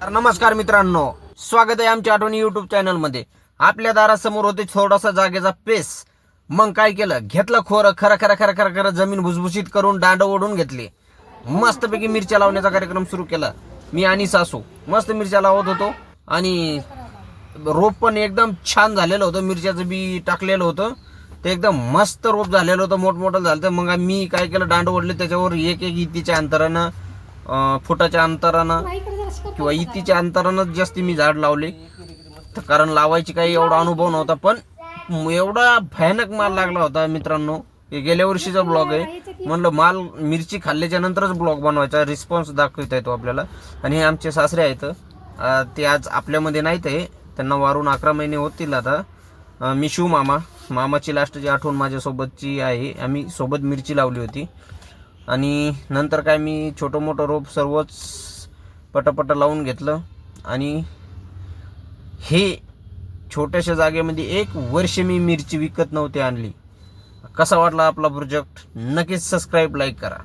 तर नमस्कार मित्रांनो, स्वागत आहे आमच्या आठवणी युट्यूब चॅनल मध्ये. आपल्या दारासमोर होते थोडासा जागेचा पेस. मग काय केलं, घेतलं खोरं खरं खरं खरं खरं खरं जमीन भुसभुशीत करून दांड ओढून घेतली. मस्तपैकी मिरच्या लावण्याचा कार्यक्रम सुरू केला. मी आणि सासू मस्त मिरच्या लावत होतो आणि रोप पण एकदम छान झालेलं होतं. मिरच्याचं बी टाकलेलं होतं ते एकदम मस्त रोप झालेलं होतं, मोठमोठं झालं. तर मग मी काय केलं, दांड ओढले त्याच्यावर एक एक इतीच्या अंतरानं, फुटाच्या अंतरानं किंवा इतीच्या अंतरानं जास्ती मी झाड लावले. तर कारण लावायची काही एवढा अनुभव नव्हता, पण एवढा भयानक माल लागला होता मित्रांनो. हे गेल्या वर्षीचा ब्लॉग आहे. म्हणलं माल मिरची खाल्ल्याच्या नंतरच ब्लॉग बनवायचा, रिस्पॉन्स दाखवता येतो आपल्याला. आणि हे आमचे सासरे आहेत, ते आज आपल्यामध्ये नाहीत आहे. त्यांना वारून 11 महिने होतील आता. मी शिव मामाची लास्टची आठवण माझ्यासोबतची आहे. आम्ही सोबत मिरची लावली होती. आणि नंतर काय मी छोटं मोठं रोप सर्वच पटापट लावून घेतलं. आणि हे छोट्याशा जागेमध्ये 1 वर्ष मी मिरची विकत नव्हती आणली. कसा वाटला आपला प्रोजेक्ट, नक्कीच सबस्क्राईब लाईक करा.